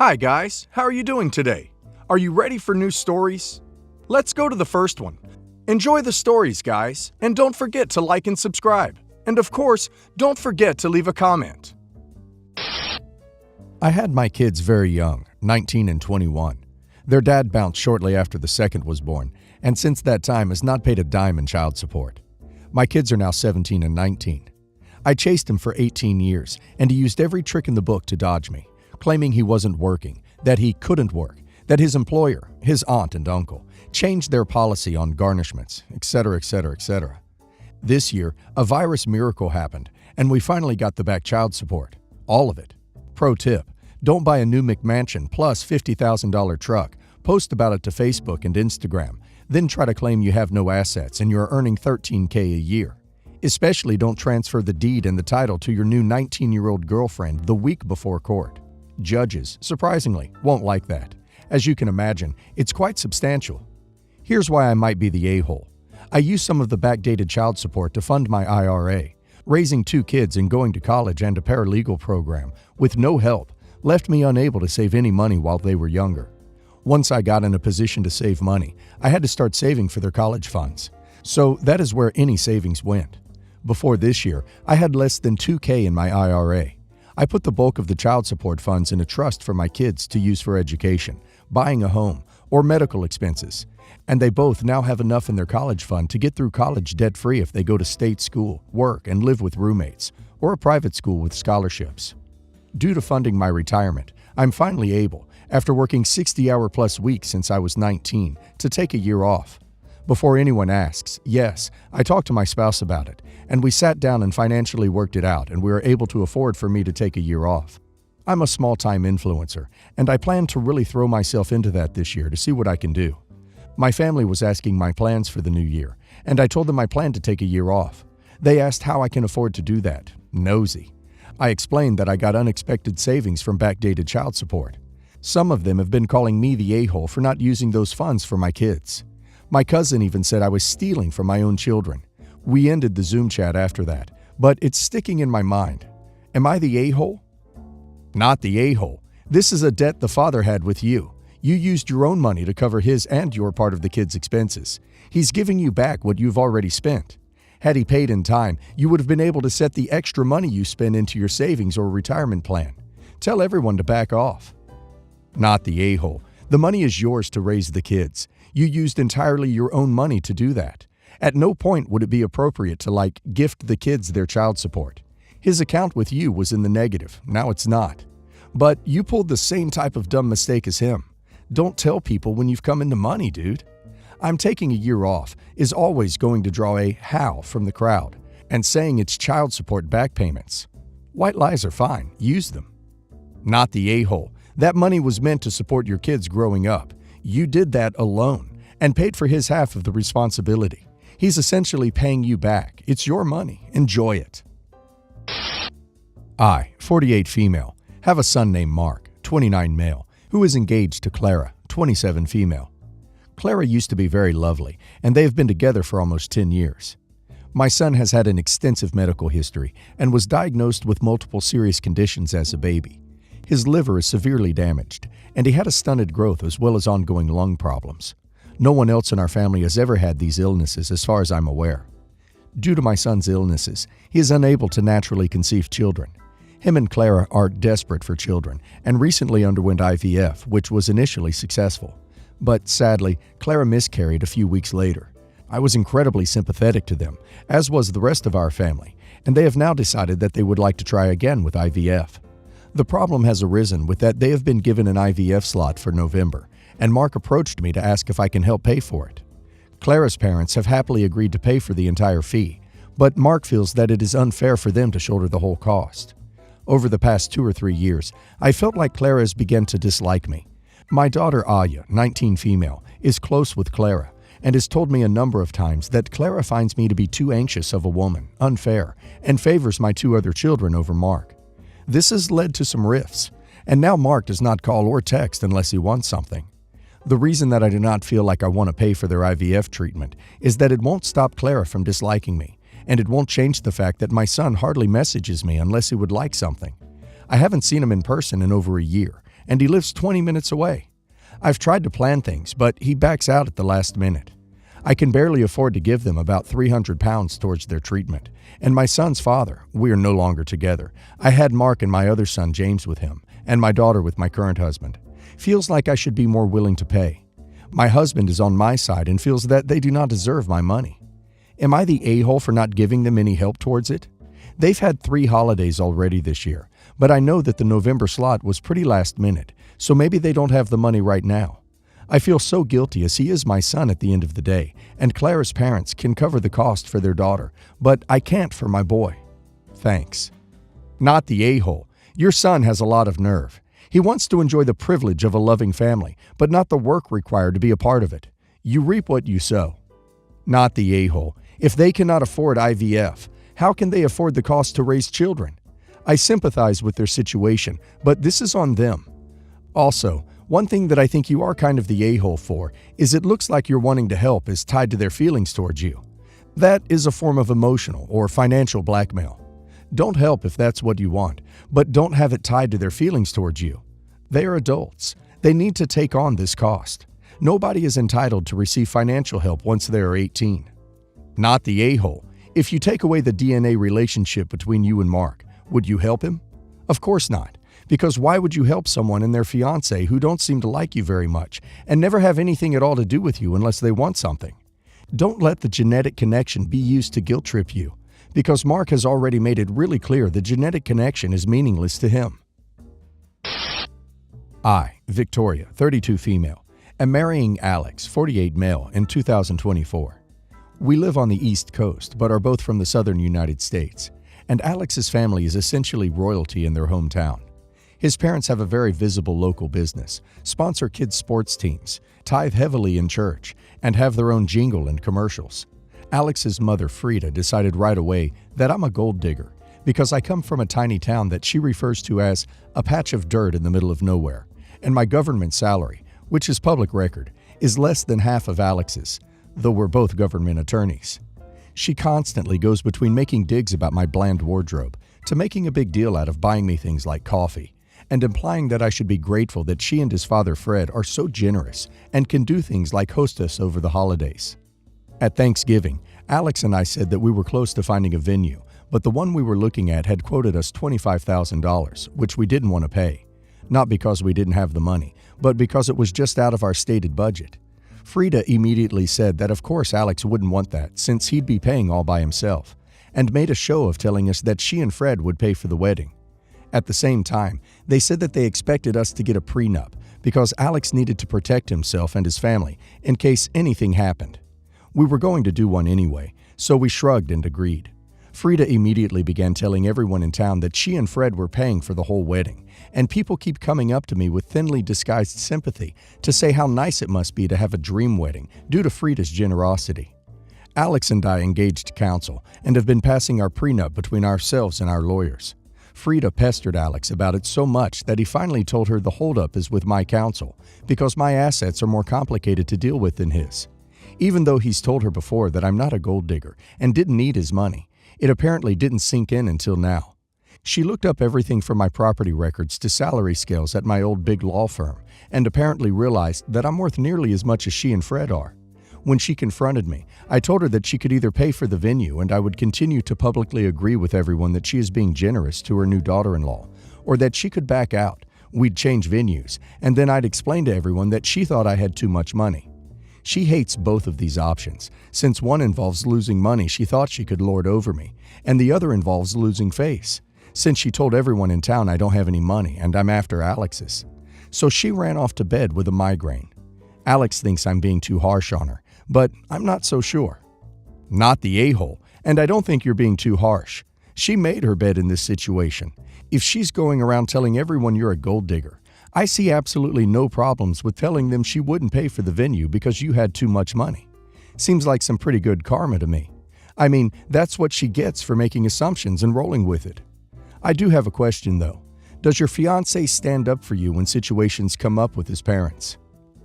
Hi guys, how are you doing today? Are you ready for new stories? Let's go to the first one. Enjoy the stories, guys, and don't forget to like and subscribe. And of course, don't forget to leave a comment. I had my kids very young, 19 and 21. Their dad bounced shortly after the second was born, and since that time has not paid a dime in child support. My kids are now 17 and 19. I chased him for 18 years, and he used every trick in the book to dodge me, claiming he wasn't working, that he couldn't work, that his employer, his aunt and uncle, changed their policy on garnishments, etc., etc., etc. This year, a virus miracle happened, and we finally got the back child support. All of it. Pro tip, don't buy a new McMansion plus $50,000 truck, post about it to Facebook and Instagram, then try to claim you have no assets and you're earning $13K a year. Especially don't transfer the deed and the title to your new 19-year-old girlfriend the week before court. Judges, surprisingly, won't like that. As you can imagine, it's quite substantial. Here's why I might be the a-hole. I used some of the backdated child support to fund my IRA. Raising 2 kids and going to college and a paralegal program, with no help, left me unable to save any money while they were younger. Once I got in a position to save money, I had to start saving for their college funds. So that is where any savings went. Before this year, I had less than $2K in my IRA. I put the bulk of the child support funds in a trust for my kids to use for education, buying a home, or medical expenses. And they both now have enough in their college fund to get through college debt-free if they go to state school, work, and live with roommates, or a private school with scholarships. Due to funding my retirement, I'm finally able, after working 60-hour-plus weeks since I was 19, to take a year off. Before anyone asks, yes, I talked to my spouse about it, and we sat down and financially worked it out, and we were able to afford for me to take a year off. I'm a small-time influencer, and I plan to really throw myself into that this year to see what I can do. My family was asking my plans for the new year, and I told them I plan to take a year off. They asked how I can afford to do that. Nosy. I explained that I got unexpected savings from backdated child support. Some of them have been calling me the a-hole for not using those funds for my kids. My cousin even said I was stealing from my own children. We ended the Zoom chat after that, but it's sticking in my mind. Am I the a-hole? Not the a-hole. This is a debt the father had with you. You used your own money to cover his and your part of the kid's expenses. He's giving you back what you've already spent. Had he paid in time, you would have been able to set the extra money you spend into your savings or retirement plan. Tell everyone to back off. Not the a-hole. The money is yours to raise the kids. You used entirely your own money to do that. At no point would it be appropriate to, gift the kids their child support. His account with you was in the negative. Now it's not. But you pulled the same type of dumb mistake as him. Don't tell people when you've come into money, dude. I'm taking a year off is always going to draw a how from the crowd and saying it's child support back payments. White lies are fine. Use them. Not the a-hole. That money was meant to support your kids growing up. You did that alone and paid for his half of the responsibility. He's essentially paying you back. It's your money. Enjoy it. I, 48 female, have a son named Mark, 29 male, who is engaged to Clara, 27 female. Clara used to be very lovely, and they have been together for almost 10 years. My son has had an extensive medical history and was diagnosed with multiple serious conditions as a baby. His liver is severely damaged, and he had a stunted growth as well as ongoing lung problems. No one else in our family has ever had these illnesses as far as I'm aware. Due to my son's illnesses, he is unable to naturally conceive children. Him and Clara are desperate for children and recently underwent IVF, which was initially successful. But sadly, Clara miscarried a few weeks later. I was incredibly sympathetic to them, as was the rest of our family, and they have now decided that they would like to try again with IVF. The problem has arisen with that they have been given an IVF slot for November, and Mark approached me to ask if I can help pay for it. Clara's parents have happily agreed to pay for the entire fee, but Mark feels that it is unfair for them to shoulder the whole cost. Over the past 2 or 3 years, I felt like Clara has begun to dislike me. My daughter Aya, 19 female, is close with Clara and has told me a number of times that Clara finds me to be too anxious of a woman, unfair, and favors my 2 other children over Mark. This has led to some rifts, and now Mark does not call or text unless he wants something. The reason that I do not feel like I want to pay for their IVF treatment is that it won't stop Clara from disliking me, and it won't change the fact that my son hardly messages me unless he would like something. I haven't seen him in person in over a year, and he lives 20 minutes away. I've tried to plan things, but he backs out at the last minute. I can barely afford to give them about £300 towards their treatment. And my son's father, we are no longer together. I had Mark and my other son James with him, and my daughter with my current husband. Feels like I should be more willing to pay. My husband is on my side and feels that they do not deserve my money. Am I the a-hole for not giving them any help towards it? They've had 3 holidays already this year, but I know that the November slot was pretty last minute, so maybe they don't have the money right now. I feel so guilty as he is my son at the end of the day, and Clara's parents can cover the cost for their daughter, but I can't for my boy. Thanks. Not the a-hole. Your son has a lot of nerve. He wants to enjoy the privilege of a loving family, but not the work required to be a part of it. You reap what you sow. Not the a-hole. If they cannot afford IVF, how can they afford the cost to raise children? I sympathize with their situation, but this is on them. Also, one thing that I think you are kind of the a-hole for is it looks like your wanting to help is tied to their feelings towards you. That is a form of emotional or financial blackmail. Don't help if that's what you want, but don't have it tied to their feelings towards you. They are adults. They need to take on this cost. Nobody is entitled to receive financial help once they are 18. Not the a-hole. If you take away the DNA relationship between you and Mark, would you help him? Of course not. Because why would you help someone and their fiancé who don't seem to like you very much and never have anything at all to do with you unless they want something? Don't let the genetic connection be used to guilt trip you, because Mark has already made it really clear the genetic connection is meaningless to him. I, Victoria, 32 female, am marrying Alex, 48 male, in 2024. We live on the East Coast but are both from the southern United States, and Alex's family is essentially royalty in their hometown. His parents have a very visible local business, sponsor kids' sports teams, tithe heavily in church, and have their own jingle and commercials. Alex's mother, Frida, decided right away that I'm a gold digger because I come from a tiny town that she refers to as a patch of dirt in the middle of nowhere, and my government salary, which is public record, is less than half of Alex's, though we're both government attorneys. She constantly goes between making digs about my bland wardrobe to making a big deal out of buying me things like coffee, and implying that I should be grateful that she and his father Fred are so generous and can do things like host us over the holidays. At Thanksgiving, Alex and I said that we were close to finding a venue, but the one we were looking at had quoted us $25,000, which we didn't want to pay. Not because we didn't have the money, but because it was just out of our stated budget. Frida immediately said that of course Alex wouldn't want that since he'd be paying all by himself, and made a show of telling us that she and Fred would pay for the wedding. At the same time, they said that they expected us to get a prenup because Alex needed to protect himself and his family in case anything happened. We were going to do one anyway, so we shrugged and agreed. Frida immediately began telling everyone in town that she and Fred were paying for the whole wedding, and people keep coming up to me with thinly disguised sympathy to say how nice it must be to have a dream wedding due to Frida's generosity. Alex and I engaged counsel and have been passing our prenup between ourselves and our lawyers. Frida pestered Alex about it so much that he finally told her the holdup is with my counsel because my assets are more complicated to deal with than his. Even though he's told her before that I'm not a gold digger and didn't need his money, it apparently didn't sink in until now. She looked up everything from my property records to salary scales at my old big law firm and apparently realized that I'm worth nearly as much as she and Fred are. When she confronted me, I told her that she could either pay for the venue and I would continue to publicly agree with everyone that she is being generous to her new daughter-in-law, or that she could back out, we'd change venues, and then I'd explain to everyone that she thought I had too much money. She hates both of these options, since one involves losing money she thought she could lord over me, and the other involves losing face, since she told everyone in town I don't have any money and I'm after Alex's. So she ran off to bed with a migraine. Alex thinks I'm being too harsh on her, but I'm not so sure. Not the a-hole, and I don't think you're being too harsh. She made her bed in this situation. If she's going around telling everyone you're a gold digger, I see absolutely no problems with telling them she wouldn't pay for the venue because you had too much money. Seems like some pretty good karma to me. I mean, that's what she gets for making assumptions and rolling with it. I do have a question though. Does your fiancé stand up for you when situations come up with his parents?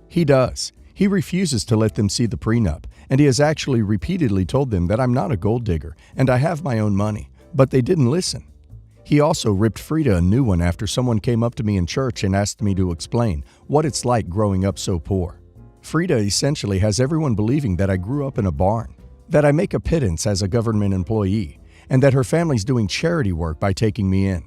He does. He refuses to let them see the prenup, and he has actually repeatedly told them that I'm not a gold digger and I have my own money, but they didn't listen. He also ripped Frida a new one after someone came up to me in church and asked me to explain what it's like growing up so poor. Frida essentially has everyone believing that I grew up in a barn, that I make a pittance as a government employee, and that her family's doing charity work by taking me in.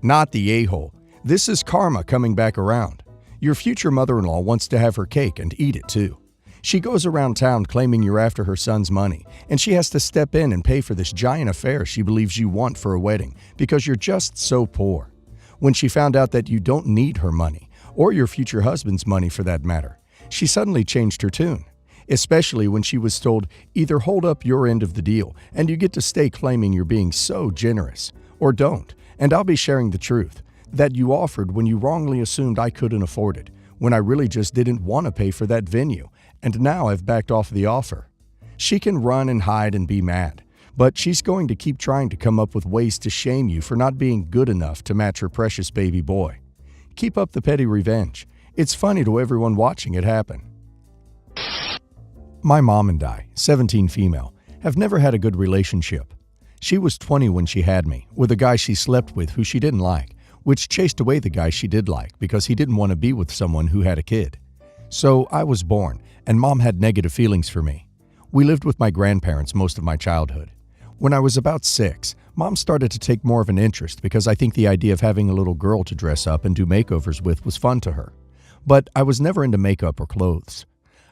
Not the a-hole. This is karma coming back around. Your future mother-in-law wants to have her cake and eat it too. She goes around town claiming you're after her son's money, and she has to step in and pay for this giant affair she believes you want for a wedding because you're just so poor. When she found out that you don't need her money, or your future husband's money for that matter, she suddenly changed her tune, especially when she was told either hold up your end of the deal and you get to stay claiming you're being so generous, or don't, and I'll be sharing the truth that you offered when you wrongly assumed I couldn't afford it, when I really just didn't want to pay for that venue, and now I've backed off the offer. She can run and hide and be mad, but she's going to keep trying to come up with ways to shame you for not being good enough to match her precious baby boy. Keep up the petty revenge. It's funny to everyone watching it happen. My mom and I, 17 female, have never had a good relationship. She was 20 when she had me, with a guy she slept with who she didn't like, which chased away the guy she did like because he didn't want to be with someone who had a kid. So I was born, and Mom had negative feelings for me. We lived with my grandparents most of my childhood. When I was about 6, Mom started to take more of an interest because I think the idea of having a little girl to dress up and do makeovers with was fun to her. But I was never into makeup or clothes.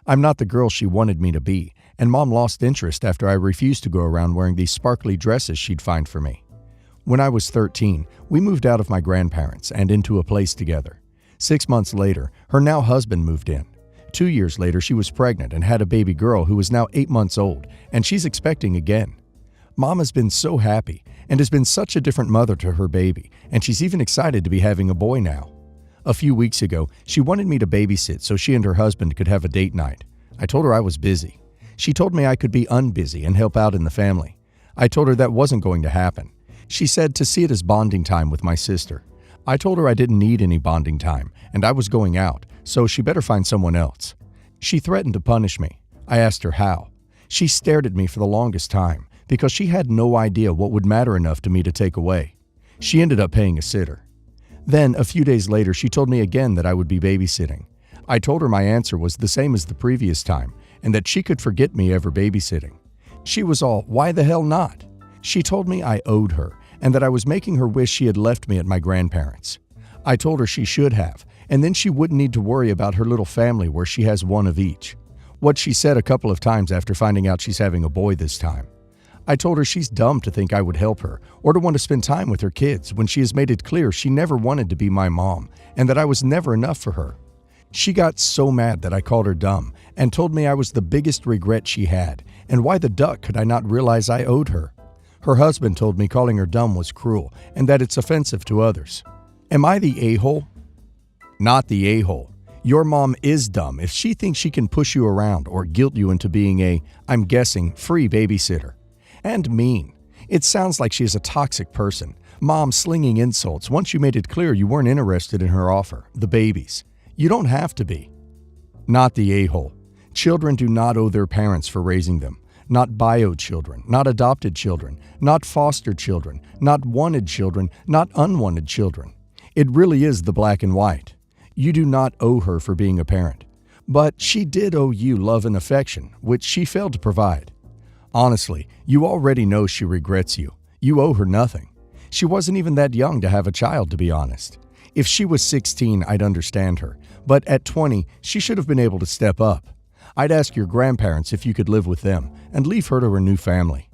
I'm not the girl she wanted me to be, and Mom lost interest after I refused to go around wearing these sparkly dresses she'd find for me. When I was 13, we moved out of my grandparents and into a place together. 6 months later, her now husband moved in. 2 years later, she was pregnant and had a baby girl who is now 8 months old, and she's expecting again. Mom has been so happy and has been such a different mother to her baby, and she's even excited to be having a boy now. A few weeks ago, she wanted me to babysit so she and her husband could have a date night. I told her I was busy. She told me I could be unbusy and help out in the family. I told her that wasn't going to happen. She said to see it as bonding time with my sister. I told her I didn't need any bonding time, and I was going out, so she better find someone else. She threatened to punish me. I asked her how. She stared at me for the longest time because she had no idea what would matter enough to me to take away. She ended up paying a sitter. Then, a few days later, she told me again that I would be babysitting. I told her my answer was the same as the previous time, and that she could forget me ever babysitting. She was all, "Why the hell not?" She told me I owed her, and that I was making her wish she had left me at my grandparents'. I told her she should have, and then she wouldn't need to worry about her little family where she has one of each. What she said a couple of times after finding out she's having a boy this time. I told her she's dumb to think I would help her or to want to spend time with her kids when she has made it clear she never wanted to be my mom and that I was never enough for her. She got so mad that I called her dumb and told me I was the biggest regret she had, and why the duck could I not realize I owed her. Her husband told me calling her dumb was cruel and that it's offensive to others. Am I the a-hole? Not the a-hole. Your mom is dumb if she thinks she can push you around or guilt you into being a, I'm guessing, free babysitter. And mean. It sounds like she is a toxic person. Mom slinging insults once you made it clear you weren't interested in her offer, the babies. You don't have to be. Not the a-hole. Children do not owe their parents for raising them. Not bio children, not adopted children, not foster children, not wanted children, not unwanted children. It really is the black and white. You do not owe her for being a parent. But she did owe you love and affection, which she failed to provide. Honestly, you already know she regrets you. You owe her nothing. She wasn't even that young to have a child, to be honest. If she was 16, I'd understand her. But at 20, she should have been able to step up. I'd ask your grandparents if you could live with them and leave her to her new family.